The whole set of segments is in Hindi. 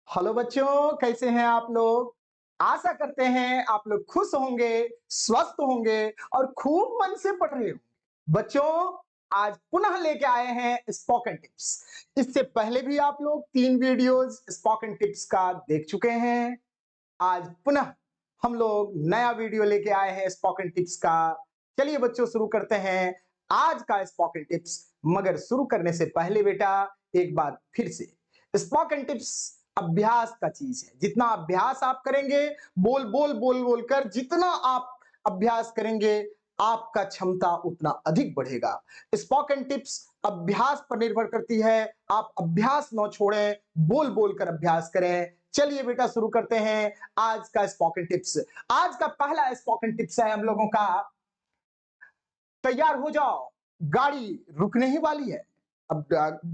हेलो बच्चों, कैसे हैं आप लोग। आशा करते हैं आप लोग खुश होंगे, स्वस्थ होंगे और खूब मन से पढ़ रहे होंगे। बच्चों, आज पुनः लेके आए हैं स्पोकन टिप्स। इससे पहले भी आप लोग 3 वीडियोस स्पोकन टिप्स का देख चुके हैं। आज पुनः हम लोग नया वीडियो लेके आए हैं स्पोकन टिप्स का। चलिए बच्चों, शुरू करते हैं आज का स्पोकन टिप्स। मगर शुरू करने से पहले बेटा, एक बार फिर से, स्पोकन टिप्स अभ्यास का चीज है। जितना अभ्यास आप करेंगे, बोल बोल बोल बोल कर जितना आप अभ्यास करेंगे, आपका क्षमता उतना अधिक बढ़ेगा। स्पोकन टिप्स अभ्यास पर निर्भर करती है। आप अभ्यास न छोड़ें, बोल बोल कर अभ्यास करें। चलिए बेटा, शुरू करते हैं आज का स्पोकन टिप्स। आज का पहला स्पोकन टिप्स है हम लोगों का, तैयार हो जाओ, गाड़ी रुकने ही वाली है। अब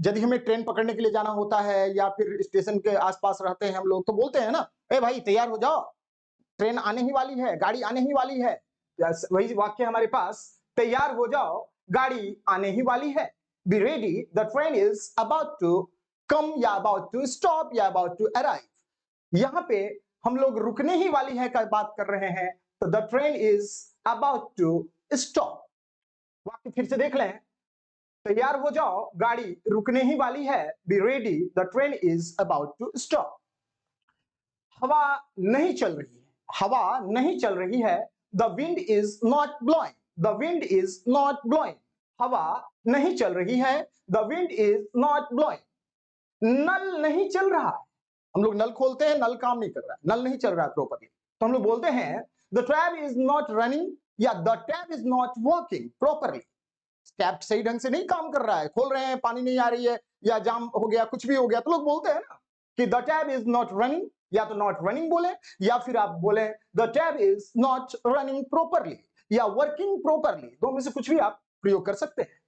यदि हमें ट्रेन पकड़ने के लिए जाना होता है या फिर स्टेशन के आसपास रहते हैं हम लोग, तो बोलते हैं ना, ए भाई तैयार हो जाओ, ट्रेन आने ही वाली है, गाड़ी आने ही वाली है। वही वाक्य हमारे पास, तैयार हो जाओ, गाड़ी आने ही वाली है। Be ready, the train is about to come या अबाउट टू स्टॉप या अबाउट टू अराइव। यहाँ पे हम लोग रुकने ही वाली है का बात कर रहे हैं, तो the train is about to stop. वाक्य फिर से देख लें, तैयार हो जाओ, गाड़ी रुकने ही वाली है। Be ready, the train is about to stop. हवा नहीं चल रही है, हवा नहीं चल रही है। The wind is not blowing, the wind is not blowing. हवा नहीं चल रही है, the wind is not blowing. नल नहीं चल रहा है, हम लोग नल खोलते हैं, नल काम नहीं कर रहा है, नल नहीं चल रहा है प्रॉपर्ली, तो हम लोग बोलते हैं the tap is not running या the tap is not working properly. Tap सही ढंग से नहीं काम कर रहा है, खोल रहे हैं, पानी नहीं आ रही है या जाम हो गया, कुछ भी हो गया, तो लोग बोलते हैं ना कि the tap is not running, या तो नॉट रनिंग बोले या फिर आप बोले the tap is not running properly या वर्किंग प्रॉपर्ली। दो में से कुछ भी आप प्रयोग कर सकते हैं।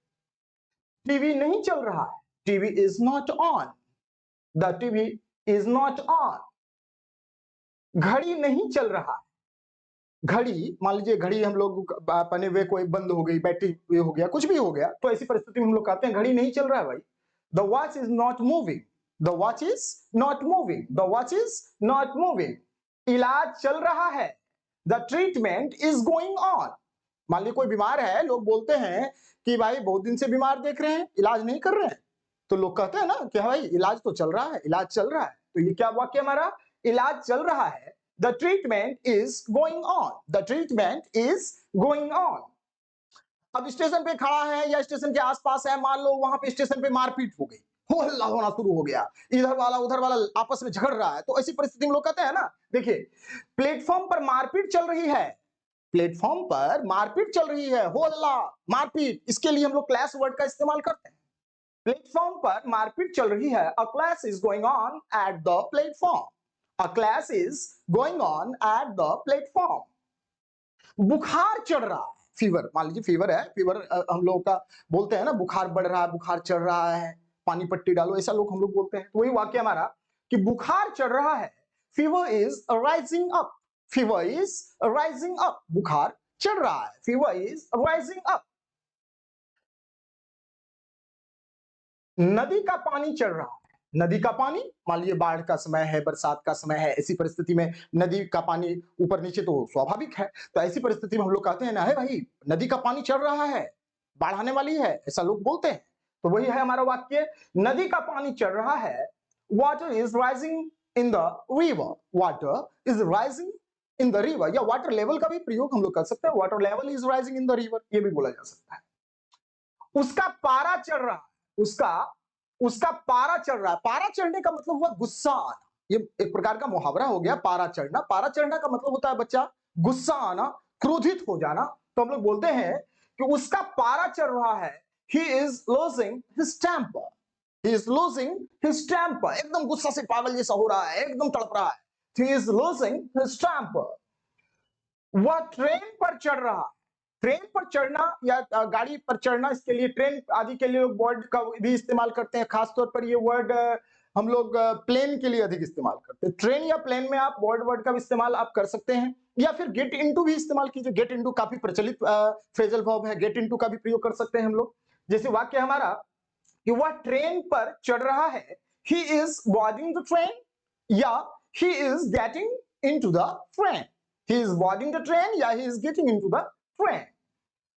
टीवी नहीं चल रहा है, TV is not on, the TV is not on. घड़ी नहीं चल रहा है, घड़ी, मान लीजिए घड़ी हम लोग पहने हुए कोई बंद हो गई, बैटरी हो गया, कुछ भी हो गया, तो ऐसी परिस्थिति में हम लोग कहते हैं घड़ी नहीं चल रहा है भाई। The watch is not moving, the watch is not moving, the watch is not moving. इलाज चल रहा है, the treatment is going on. मान लीजिए कोई बीमार है, लोग बोलते हैं कि भाई बहुत दिन से बीमार देख रहे हैं, इलाज नहीं कर रहे हैं, तो लोग कहते हैं ना कि भाई इलाज तो चल रहा है, इलाज चल रहा है। तो ये क्या वाक्य हमारा, इलाज चल रहा है, the treatment is going on, the treatment is going on. अब स्टेशन पे खड़ा है या स्टेशन के आसपास है, मान लो वहां पे स्टेशन पे मारपीट हो गई, हो हल्ला होना शुरू हो गया, इधर वाला उधर वाला आपस में झगड़ रहा है, तो ऐसी परिस्थिति में लोग कहते हैं ना, देखिए प्लेटफॉर्म पर मारपीट चल रही है, प्लेटफॉर्म पर मारपीट चल रही है, हो हल्ला मारपीट, इसके लिए हम लोग क्लैश वर्ड का इस्तेमाल करते हैं। प्लेटफॉर्म पर मारपीट चल रही है, अ clash is going on at the platform, a clash is going on at the platform. बुखार चढ़ रहा है, फीवर, मान लीजिए फीवर है, फीवर हम लोगों का बोलते हैं ना, बुखार बढ़ रहा है, बुखार चढ़ रहा है, पानी पट्टी डालो, ऐसा लोग हम लोग बोलते हैं। तो वही वाक्य हमारा कि बुखार चढ़ रहा है, fever is rising up, fever is rising up, बुखार चढ़ रहा है, फीवर इज राइजिंग अप। नदी का पानी चढ़ रहा है, नदी का पानी, मान लीजिए बाढ़ का समय है, बरसात का समय है, ऐसी परिस्थिति में नदी का पानी ऊपर नीचे तो स्वाभाविक है, तो ऐसी परिस्थिति में हम लोग कहते हैं ना, है भाई नदी का पानी चढ़ रहा है, बाढ़ आने वाली है, ऐसा लोग बोलते हैं। तो वही है हमारा वाक्य, नदी का पानी चढ़ रहा है, water is rising in the river, water is rising in the river, या वाटर लेवल का भी प्रयोग हम लोग कर सकते हैं, water level is rising in the river, ये भी बोला जा सकता है। उसका पारा चढ़ रहा है, उसका उसका पारा चढ़ रहा है, पारा चढ़ने का मतलब हुआ गुस्सा आना, ये एक प्रकार का मुहावरा हो गया, पारा चढ़ना। पारा चढ़ना का मतलब होता है बच्चा गुस्सा आना, क्रोधित हो जाना। तो हम लोग बोलते हैं कि उसका पारा चढ़ रहा है, he is losing his temper, he is losing his temper, एकदम गुस्सा से पागल जैसा हो रहा है, एकदम तड़प रहा है, he is losing his temper. वह ट्रेन पर चढ़ रहा है, ट्रेन पर चढ़ना या गाड़ी पर चढ़ना, इसके लिए ट्रेन आदि के लिए वर्ड का भी इस्तेमाल करते हैं, खासतौर पर ये वर्ड हम लोग प्लेन के लिए अधिक इस्तेमाल करते हैं। ट्रेन या प्लेन में आप वर्ड का भी इस्तेमाल आप कर सकते हैं, या फिर गेट इनटू भी इस्तेमाल कीजिए, गेट इनटू काफी प्रचलित फ्रेजल वर्ब है, गेट इनटू का भी प्रयोग कर सकते हैं हम लोग। जैसे वाक्य हमारा कि वह ट्रेन पर चढ़ रहा है, he is boarding the train, या he is getting into the train, he is boarding the train या he is getting into the train।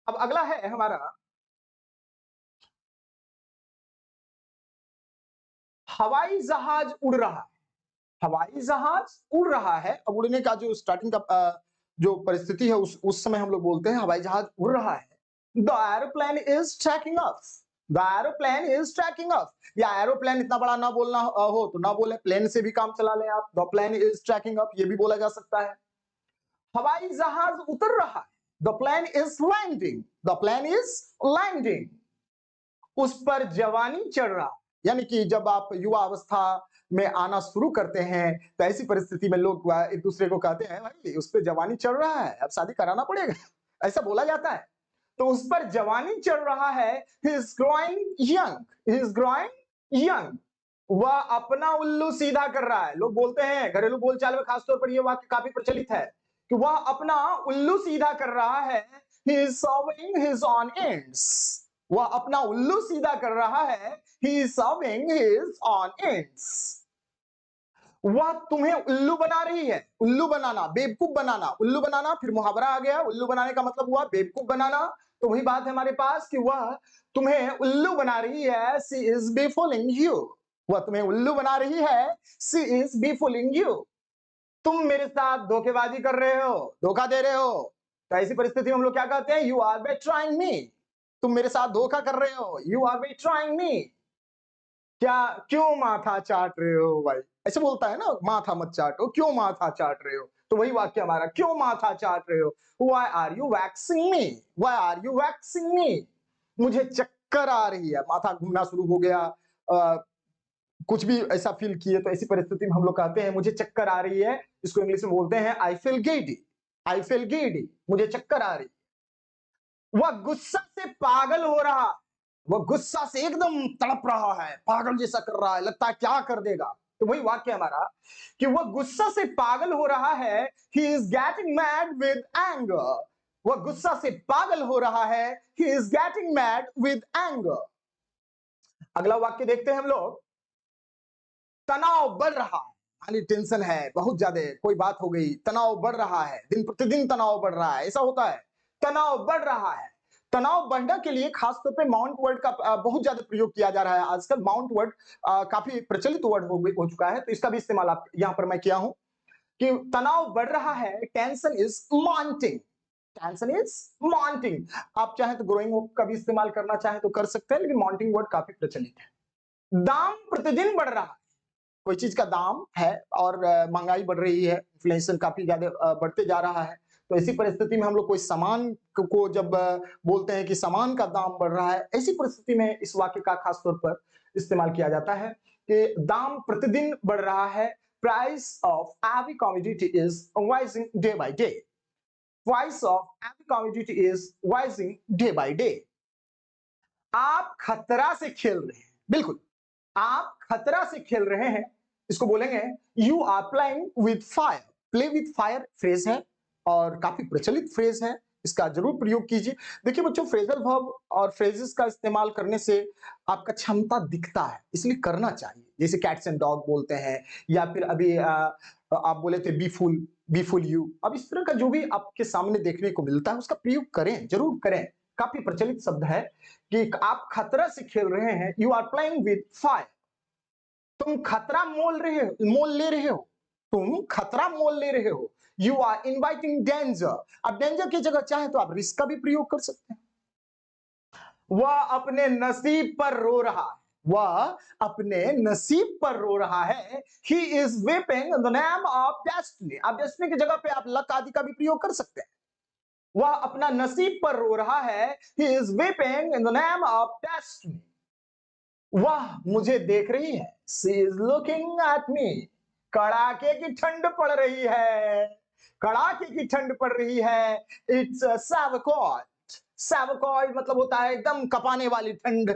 अब अगला है हमारा हवाई जहाज उड़ रहा है। हवाई जहाज उड़ रहा है। अब उड़ने का जो स्टार्टिंग का जो परिस्थिति है उस समय हम लोग बोलते हैं हवाई जहाज उड़ रहा है। The aeroplane is taking of, the aeroplane is taking of. या एरोप्लेन इतना बड़ा ना बोलना हो तो ना बोले, प्लेन से भी काम चला लें आप। The plane is taking off ये भी बोला जा सकता है। हवाई जहाज उतर रहा है। The plane is landing, the plane is landing. उस पर जवानी चढ़ रहा, यानी कि जब आप युवा अवस्था में आना शुरू करते हैं तो ऐसी परिस्थिति में लोग एक दूसरे को कहते हैं भाई उस पर जवानी चढ़ रहा है, अब शादी कराना पड़ेगा, ऐसा बोला जाता है। तो उस पर जवानी चढ़ रहा है। he is growing young, he is growing young। वह अपना उल्लू सीधा कर रहा है। लोग बोलते हैं घरेलू बोलचाल में खासतौर पर यह वाक्य काफी प्रचलित है कि वह अपना उल्लू सीधा कर रहा है। he is serving his on ends, वह अपना उल्लू सीधा कर रहा है। he is serving his on ends। वह तुम्हें उल्लू बना रही है। उल्लू बनाना, बेवकूफ बनाना, उल्लू बनाना, फिर मुहावरा आ गया। उल्लू बनाने का मतलब हुआ बेवकूफ बनाना। तो वही बात है हमारे पास कि वह तुम्हें उल्लू बना रही है। शी इज बेफूलिंग यू, वह तुम्हें उल्लू बना रही है। She is befooling you. तुम मेरे साथ धोखेबाजी कर रहे हो, धोखा दे रहे हो। तो ऐसी परिस्थिति में हम लोग क्या कहते हैं? यू आर बेट्राइंग मी, तुम मेरे साथ धोखा कर रहे हो। यू आर बेट्राइंग मी। क्या क्यों माथा चाट रहे हो भाई, ऐसे बोलता है ना, माथा मत चाटो, क्यों माथा चाट रहे हो। तो वही वाक्य हमारा, क्यों माथा चाट रहे हो। Why are you waxing me? Why are you waxing me? मुझे चक्कर आ रही है, माथा घूमना शुरू हो गया, कुछ भी ऐसा फील किए तो ऐसी परिस्थिति में हम लोग कहते हैं मुझे चक्कर आ रही है। इसको इंग्लिश में बोलते हैं I feel giddy, I feel giddy, मुझे चक्कर आ रही। वह गुस्सा से पागल हो रहा, वह गुस्सा से एकदम तड़प रहा है, पागल जैसा कर रहा है, लगता है क्या कर देगा। तो वही वाक्य हमारा कि वह गुस्सा से पागल हो रहा है। he is getting mad with anger, वह गुस्सा से पागल हो रहा है। he is getting mad with anger। अगला वाक्य देखते हैं हम लोग, तनाव बढ़ रहा है, यानी टेंशन है बहुत ज्यादा, कोई बात हो गई, तनाव बढ़ रहा है, दिन प्रतिदिन तनाव बढ़ रहा है, ऐसा होता है, तनाव बढ़ रहा है। तनाव बढ़ने के लिए खासतौर पे माउंट वर्ड का बहुत ज्यादा प्रयोग किया जा रहा है आजकल। माउंट वर्ड काफी प्रचलित वर्ड हो चुका है, तो इसका भी इस्तेमाल आप यहां पर मैं किया हूं कि तनाव बढ़ रहा है। Tension is mounting, tension is mounting. आप चाहें तो ग्रोइंग का भी इस्तेमाल करना चाहें तो कर सकते हैं, लेकिन माउंटिंग वर्ड काफी प्रचलित है। दाम प्रतिदिन बढ़ रहा है, कोई चीज का दाम है और महंगाई बढ़ रही है, इन्फ्लेशन काफी ज्यादा बढ़ते जा रहा है। तो ऐसी परिस्थिति में हम लोग कोई सामान को जब बोलते हैं कि सामान का दाम बढ़ रहा है, ऐसी परिस्थिति में इस वाक्य का खास तौर पर इस्तेमाल किया जाता है कि दाम प्रतिदिन बढ़ रहा है। Price of every commodity is rising day by day, price of every commodity is rising day by day. आप खतरा से खेल रहे हैं, बिल्कुल आप खतरा से खेल रहे हैं। इसको बोलेंगे you are playing with fire. Play with fire phrase है और काफी प्रचलित फ्रेज है, इसका जरूर प्रयोग कीजिए। देखिए बच्चों, फ्रेजल वर्ब और फ्रेजेस का इस्तेमाल करने से आपका क्षमता दिखता है, इसलिए करना चाहिए। जैसे कैट्स एंड डॉग बोलते हैं, या फिर अभी आप बोले थे बी फुल यू। अब इस तरह का जो भी आपके सामने देखने को मिलता है उसका प्रयोग करें, जरूर करें। काफी प्रचलित शब्द है कि आप खतरा से खेल रहे हैं। You are playing with fire, तुम खतरा मोल ले रहे हो, तुम खतरा मोल ले रहे हो। You are inviting danger. अब डेंजर की जगह चाहे तो आप रिस्क का भी प्रयोग कर सकते हैं। वह अपने नसीब पर रो रहा है, वह अपने नसीब पर रो रहा है। He is weeping in the name of destiny। अब डेस्टिनी की जगह पे आप लक आदि का भी प्रयोग कर सकते हैं। वह अपना नसीब पर रो रहा है। He is weeping in the name of destiny। वह मुझे देख रही है। She is looking at me। कड़ाके की ठंड पड़ रही है, कड़ाके की ठंड पड़ रही है। It's a severe cold। सेवकॉल्ड मतलब होता है एकदम कपाने वाली ठंड।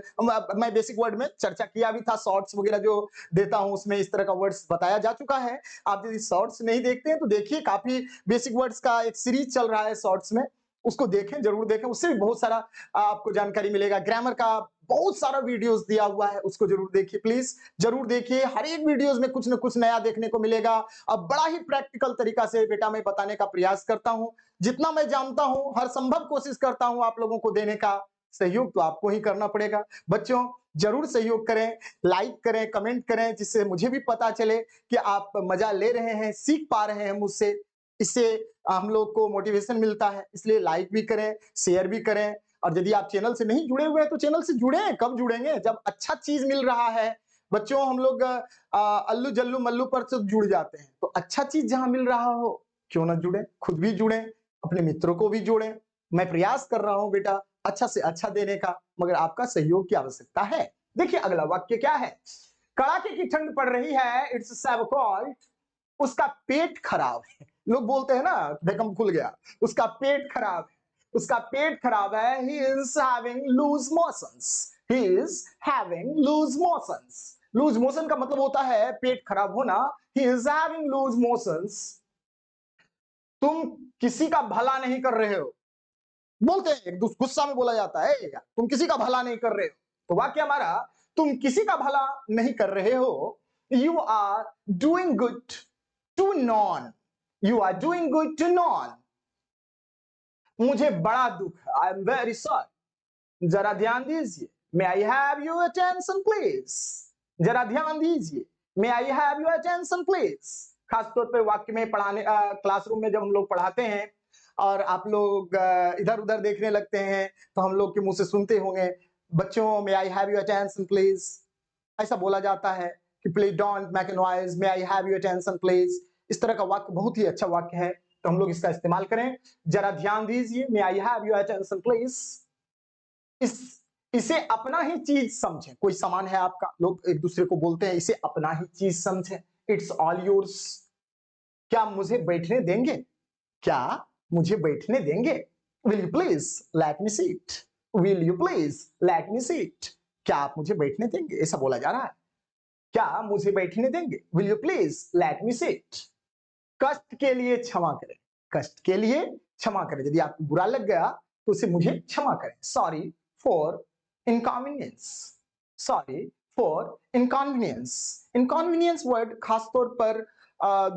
मैं बेसिक वर्ड में चर्चा किया भी था, शॉर्ट्स वगैरह जो देता हूं उसमें इस तरह का वर्ड्स बताया जा चुका है। आप यदि शॉर्ट्स नहीं देखते हैं तो देखिए, काफी बेसिक वर्ड्स का एक सीरीज चल रहा है शॉर्ट्स में, उसको देखें, जरूर देखें, उससे भी बहुत सारा आपको जानकारी मिलेगा। ग्रामर का बहुत सारा वीडियोस दिया हुआ है, उसको जरूर देखिए, प्लीज जरूर देखिए। हर एक वीडियोस में कुछ न कुछ नया देखने को मिलेगा। अब बड़ा ही प्रैक्टिकल तरीका से बेटा मैं बताने का प्रयास करता हूं, जितना मैं जानता हूं हर संभव कोशिश करता हूं आप लोगों को देने का। सहयोग तो आपको ही करना पड़ेगा। बच्चों जरूर सहयोग करें, लाइक करें, कमेंट करें, जिससे मुझे भी पता चले कि आप मजा ले रहे हैं, सीख पा रहे हैं मुझसे। इससे हम लोग को मोटिवेशन मिलता है। इसलिए लाइक भी करें, शेयर भी करें, और यदि आप चैनल से नहीं जुड़े हुए हैं तो चैनल से जुड़े। कब जुड़ेंगे? जब अच्छा चीज मिल रहा है। बच्चों हम लोग अल्लू जल्लू मल्लू पर से जुड़ जाते हैं, तो अच्छा चीज जहां मिल रहा हो क्यों ना जुड़े, खुद भी जुड़े, अपने मित्रों को भी जोड़े। मैं प्रयास कर रहा हूं बेटा अच्छा से अच्छा देने का, मगर आपका सहयोग की आवश्यकता है। देखिए अगला वाक्य क्या है। कड़ाके की ठंड पड़ रही है, इट्स सो कोल्ड, उसका पेट खराब है। लोग बोलते हैं ना ढक्कन खुल गया, उसका पेट खराब है, उसका पेट खराब है। He is having loose motions, he is having loose motions. Loose motion का मतलब होता है पेट खराब होना। He is having loose motions. तुम किसी का भला नहीं कर रहे हो, बोलते हैं, गुस्सा में बोला जाता है यार, तुम किसी का भला नहीं कर रहे हो। तो वाक्य हमारा, तुम किसी का भला नहीं कर रहे हो। You are doing good to none, you are doing good to none. मुझे बड़ा दुख है, आई एम वेरी सॉरी। जरा ध्यान दीजिए, may I have your attention please. जरा ध्यान दीजिए, may I have your attention please. खासतौर पे वाक्य में पढ़ाने क्लासरूम में जब हम लोग पढ़ाते हैं और आप लोग इधर उधर देखने लगते हैं, तो हम लोग के मुंह से सुनते होंगे, बच्चों may I have your attention please. ऐसा बोला जाता है कि please don't make a noise, may I have your attention please. इस तरह का वाक्य बहुत ही अच्छा वाक्य है, तो हम लोग इसका इस्तेमाल करें। जरा ध्यान दीजिए, may I have your attention please. इसे अपना ही चीज समझें। कोई सामान है आपका, लोग एक दूसरे को बोलते हैं इसे अपना ही चीज समझें। It's all yours. क्या मुझे बैठने देंगे? क्या मुझे बैठने देंगे? Will you please let me seat, will you please let me seat. क्या आप मुझे बैठने देंगे, ऐसा बोला जा रहा है। क्या मुझे बैठने देंगे? Will you please let me seat. कष्ट के लिए क्षमा करें, कष्ट के लिए क्षमा करें। यदि आपको बुरा लग गया तो उसे मुझे क्षमा करें। Sorry for inconvenience, sorry for inconvenience. Inconvenience word खासतौर पर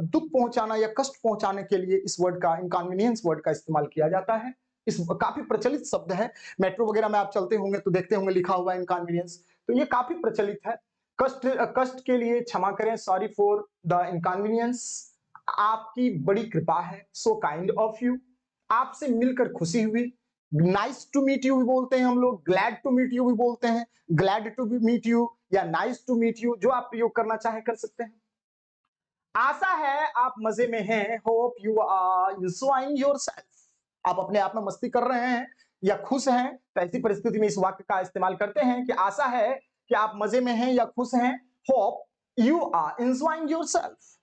दुख पहुंचाना या कष्ट पहुंचाने के लिए इस वर्ड का, इनकन्वीनियंस वर्ड का इस्तेमाल किया जाता है। इस काफी प्रचलित शब्द है। मेट्रो वगैरह में आप चलते होंगे तो देखते होंगे लिखा हुआ इनकन्वीनियंस, तो ये काफी प्रचलित है। कष्ट के लिए क्षमा करें, सॉरी फॉर द इनकन्वीनियंस। आपकी बड़ी कृपा है, सो काइंड ऑफ यू। आपसे मिलकर खुशी हुई। नाइस टू मीट यू भी बोलते हैं हम लोग, ग्लैड टू मीट यू भी बोलते हैं। ग्लैड टू मीट यू या नाइस टू मीट यू, जो आप प्रयोग करना चाहे कर सकते हैं। आशा है आप मजे में हैं, hope you are enjoying yourself. आप अपने आप में मस्ती कर रहे हैं या खुश हैं, तो ऐसी परिस्थिति में इस वाक्य का इस्तेमाल करते हैं कि आशा है कि आप मजे में हैं या खुश हैं। Hope you are enjoying yourself.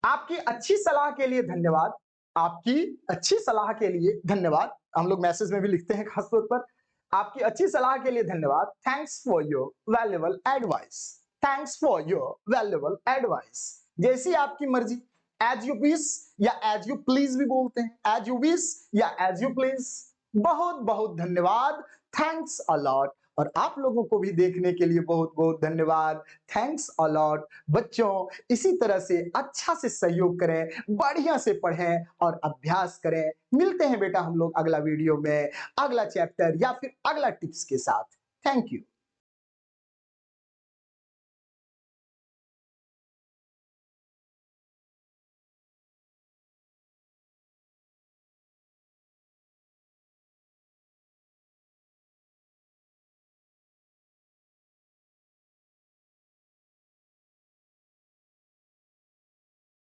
आपकी अच्छी सलाह के लिए धन्यवाद, आपकी अच्छी सलाह के लिए धन्यवाद। हम लोग मैसेज में भी लिखते हैं खासतौर पर, आपकी अच्छी सलाह के लिए धन्यवाद। Thanks for your valuable advice, thanks for your valuable advice. जैसी आपकी मर्जी, एज यू विश या एज यू प्लीज भी बोलते हैं, एज यू विश या एज यू प्लीज। बहुत बहुत धन्यवाद, थैंक्स अ लॉट। और आप लोगों को भी देखने के लिए बहुत बहुत धन्यवाद, थैंक्स अ लॉट। बच्चों इसी तरह से अच्छा से सहयोग करें, बढ़िया से पढ़ें और अभ्यास करें। मिलते हैं बेटा हम लोग अगला वीडियो में, अगला चैप्टर या फिर अगला टिप्स के साथ। Thank you.